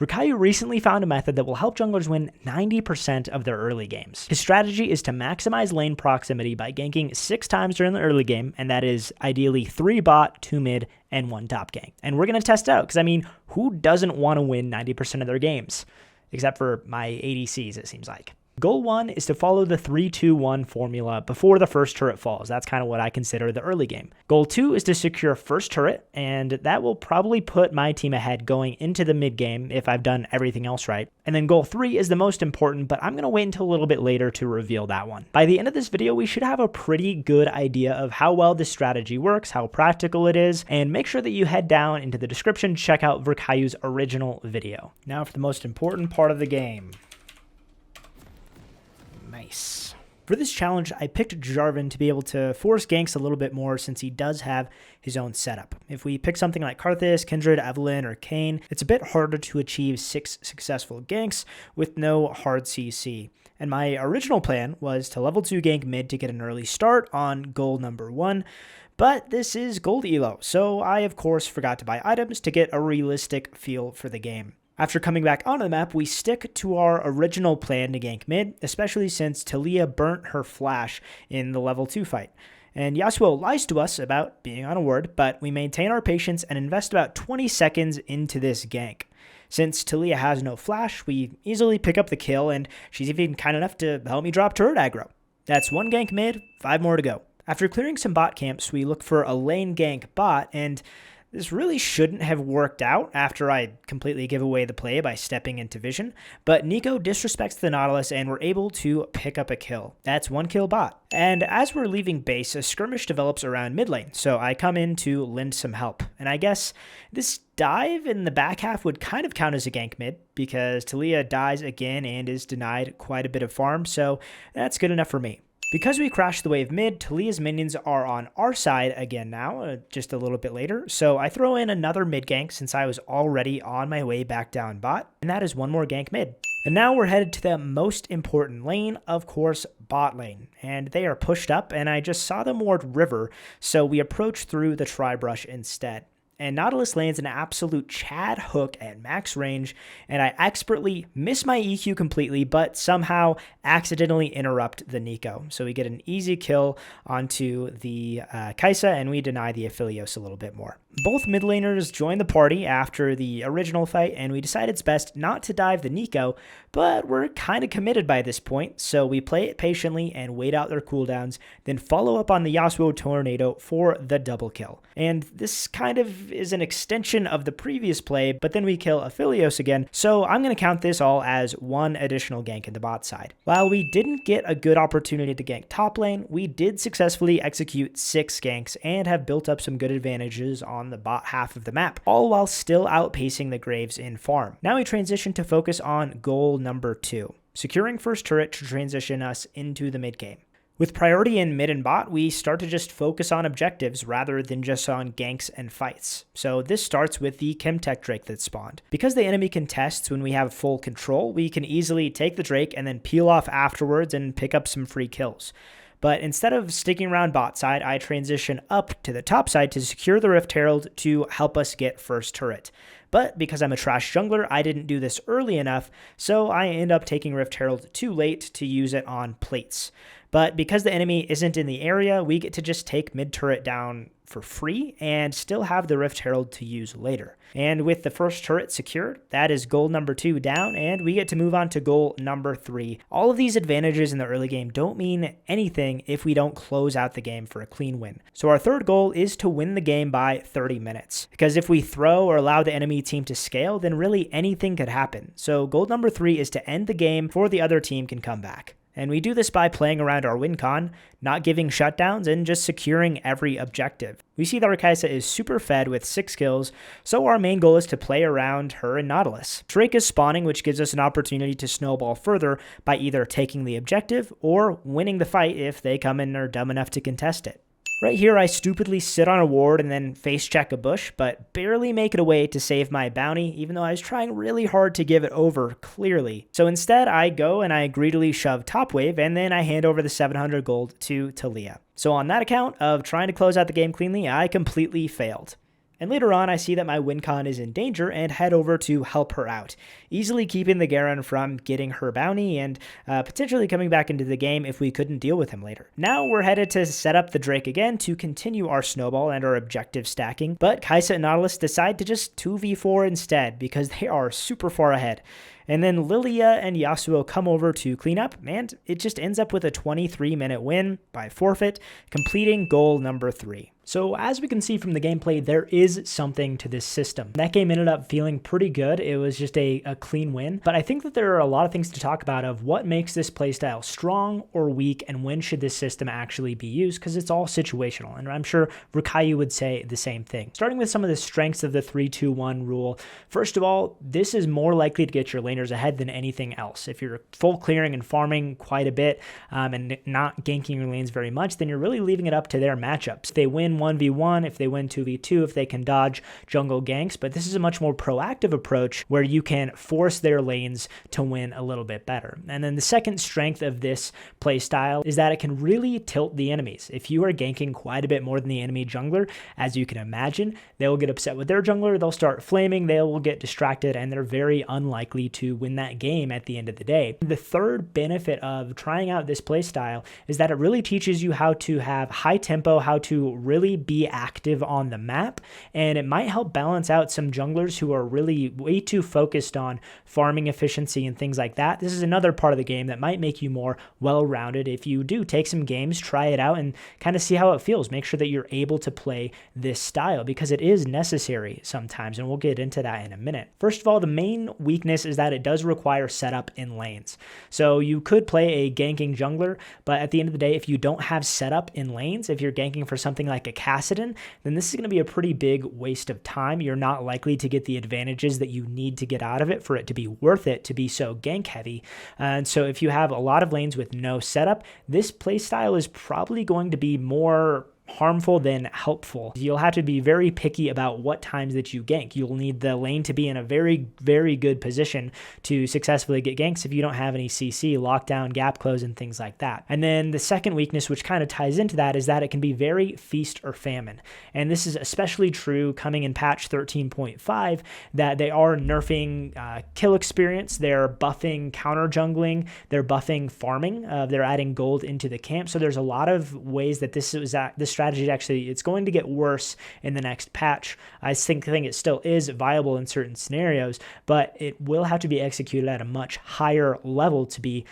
Virkayu recently found a method that will help junglers win 90% of their early games. His strategy is to maximize lane proximity by ganking 6 times during the early game, and that is ideally 3 bot, 2 mid, and 1 top gank. And we're going to test it out, because I mean, who doesn't want to win 90% of their games? Except for my ADCs, it seems like. Goal 1 is to follow the 3-2-1 formula before the first turret falls. That's kind of what I consider the early game. Goal 2 is to secure first turret, and that will probably put my team ahead going into the mid game if I've done everything else right. And then goal 3 is the most important, but I'm going to wait until a little bit later to reveal that one. By the end of this video, we should have a pretty good idea of how well this strategy works, how practical it is, and make sure that you head down into the description to check out Virkayu's original video. Now for the most important part of the game. Nice. For this challenge, I picked Jarvan to be able to force ganks a little bit more since he does have his own setup. If we pick something like Karthus, Kindred, Evelynn, or Kayn, it's a bit harder to achieve 6 successful ganks with no hard CC. And my original plan was to level 2 gank mid to get an early start on goal number 1, but this is gold elo, so I of course forgot to buy items to get a realistic feel for the game. After coming back onto the map, we stick to our original plan to gank mid, especially since Taliyah burnt her flash in the level 2 fight. And Yasuo lies to us about being on a ward, but we maintain our patience and invest about 20 seconds into this gank. Since Taliyah has no flash, we easily pick up the kill, and she's even kind enough to help me drop turret aggro. That's 1 gank mid, 5 more to go. After clearing some bot camps, we look for a lane gank bot, and this really shouldn't have worked out after I completely give away the play by stepping into vision, but Neeko disrespects the Nautilus and we're able to pick up a kill. That's 1 kill bot. And as we're leaving base, a skirmish develops around mid lane, so I come in to lend some help. And I guess this dive in the back half would kind of count as a gank mid, because Taliyah dies again and is denied quite a bit of farm, so that's good enough for me. Because we crashed the wave mid, Taliyah's minions are on our side again now, just a little bit later, so I throw in another mid gank since I was already on my way back down bot, and that is 1 more gank mid. And now we're headed to the most important lane, of course, bot lane, and they are pushed up, and I just saw them ward river, so we approach through the tri-brush instead. And Nautilus lands an absolute Chad hook at max range, and I expertly miss my EQ completely, but somehow accidentally interrupt the Neeko. So we get an easy kill onto the Kai'Sa, and we deny the Aphelios a little bit more. Both mid laners join the party after the original fight, and we decide it's best not to dive the Neeko, but we're kind of committed by this point, so we play it patiently and wait out their cooldowns, then follow up on the Yasuo Tornado for the double kill. And this kind of is an extension of the previous play, but then we kill Aphelios again, so I'm going to count this all as 1 additional gank in the bot side. While we didn't get a good opportunity to gank top lane, we did successfully execute 6 ganks and have built up some good advantages on the bot half of the map, all while still outpacing the Graves in farm. Now we transition to focus on goal number 2, securing first turret to transition us into the mid game. With priority in mid and bot, we start to just focus on objectives rather than just on ganks and fights. So this starts with the Chemtech Drake that spawned. Because the enemy contests when we have full control, we can easily take the Drake and then peel off afterwards and pick up some free kills. But instead of sticking around bot side, I transition up to the top side to secure the Rift Herald to help us get first turret. But because I'm a trash jungler, I didn't do this early enough, so I end up taking Rift Herald too late to use it on plates. But because the enemy isn't in the area, we get to just take mid turret down for free and still have the Rift Herald to use later. And with the first turret secured, that is goal number 2 down, and we get to move on to goal number 3. All of these advantages in the early game don't mean anything if we don't close out the game for a clean win. So our third goal is to win the game by 30 minutes. Because if we throw or allow the enemy team to scale, then really anything could happen. So goal number 3 is to end the game before the other team can come back. And we do this by playing around our win con, not giving shutdowns, and just securing every objective. We see that our Kai'Sa is super fed with 6 kills, so our main goal is to play around her and Nautilus. Drake is spawning, which gives us an opportunity to snowball further by either taking the objective or winning the fight if they come in and are dumb enough to contest it. Right here, I stupidly sit on a ward and then face check a bush, but barely make it away to save my bounty, even though I was trying really hard to give it over, clearly. So instead, I go and I greedily shove top wave, and then I hand over the 700 gold to Taliyah. So on that account of trying to close out the game cleanly, I completely failed. And later on, I see that my win con is in danger and head over to help her out, easily keeping the Garen from getting her bounty and potentially coming back into the game if we couldn't deal with him later. Now we're headed to set up the Drake again to continue our snowball and our objective stacking, but Kai'Sa and Nautilus decide to just 2v4 instead because they are super far ahead. And then Lilia and Yasuo come over to clean up, and it just ends up with a 23-minute win by forfeit, completing goal number 3. So as we can see from the gameplay, there is something to this system. That game ended up feeling pretty good. It was just a clean win. But I think that there are a lot of things to talk about of what makes this playstyle strong or weak and when should this system actually be used, because it's all situational. And I'm sure Virkayu would say the same thing. Starting with some of the strengths of the 3-2-1 rule. First of all, this is more likely to get your laners ahead than anything else. If you're full clearing and farming quite a bit and not ganking your lanes very much, then you're really leaving it up to their matchups. If they win 1v1, if they win 2v2, if they can dodge jungle ganks, but this is a much more proactive approach where you can force their lanes to win a little bit better. And then the second strength of this playstyle is that it can really tilt the enemies. If you are ganking quite a bit more than the enemy jungler, as you can imagine, they will get upset with their jungler, they'll start flaming, they will get distracted, and they're very unlikely to win that game at the end of the day. The third benefit of trying out this playstyle is that it really teaches you how to have high tempo, how to really be active on the map, and it might help balance out some junglers who are really way too focused on farming efficiency and things like that. This is another part of the game that might make you more well-rounded. If you do take some games, try it out and kind of see how it feels. Make sure that you're able to play this style because it is necessary sometimes, and we'll get into that in a minute. First of all, the main weakness is that it does require setup in lanes. So you could play a ganking jungler, but at the end of the day, if you don't have setup in lanes, if you're ganking for something like a Kassadin, then this is going to be a pretty big waste of time. You're not likely to get the advantages that you need to get out of it for it to be worth it to be so gank heavy. And so if you have a lot of lanes with no setup, this playstyle is probably going to be more harmful than helpful. You'll have to be very picky about what times that you gank. You'll need the lane to be in a very, very good position to successfully get ganks if you don't have any CC, lockdown, gap close, and things like that. And then the second weakness, which kind of ties into that, is that it can be very feast or famine. And this is especially true coming in patch 13.5, that they are nerfing kill experience, they're buffing counter jungling, they're buffing farming, they're adding gold into the camp. So there's a lot of ways that this strategy actually, it's going to get worse in the next patch. I think it still is viable in certain scenarios, but it will have to be executed at a much higher level to be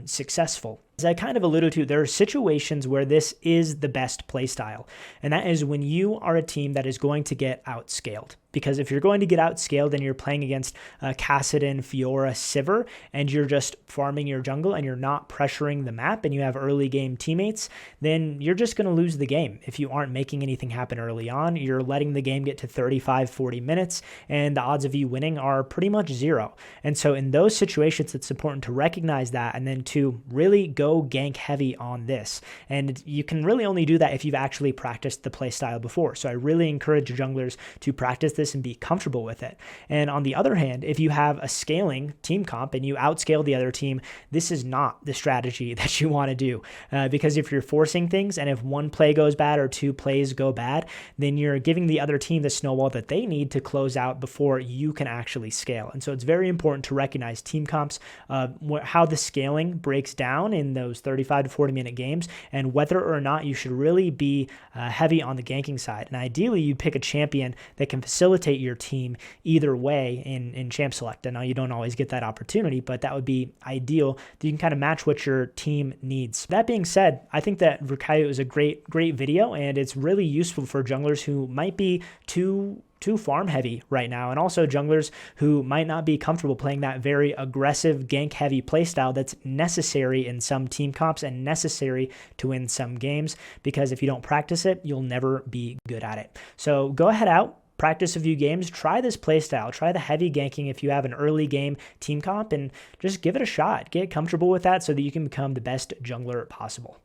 successful. As I kind of alluded to, there are situations where this is the best playstyle, and that is when you are a team that is going to get outscaled. Because if you're going to get outscaled and you're playing against Kassadin, Fiora, Sivir, and you're just farming your jungle and you're not pressuring the map and you have early game teammates, then you're just going to lose the game. If you aren't making anything happen early on, you're letting the game get to 35, 40 minutes, and the odds of you winning are pretty much zero. And so in those situations, it's important to recognize that and then to really go gank heavy on this. And you can really only do that if you've actually practiced the playstyle before. So I really encourage junglers to practice this and be comfortable with it. And on the other hand, if you have a scaling team comp and you outscale the other team, this is not the strategy that you want to do, because if you're forcing things and if one play goes bad or two plays go bad, then you're giving the other team the snowball that they need to close out before you can actually scale. And so it's very important to recognize team comps, how the scaling breaks down in those 35 to 40 minute games, and whether or not you should really be heavy on the ganking side. And ideally, you pick a champion that can facilitate your team either way in champ select. I know you don't always get that opportunity, but that would be ideal, that you can kind of match what your team needs. That being said, I think that Virkayu is a great video, and it's really useful for junglers who might be too farm heavy right now, and also junglers who might not be comfortable playing that very aggressive gank heavy playstyle that's necessary in some team comps and necessary to win some games, because if you don't practice it, you'll never be good at it. So go ahead out, practice a few games, try this playstyle, try the heavy ganking if you have an early game team comp, and just give it a shot. Get comfortable with that so that you can become the best jungler possible.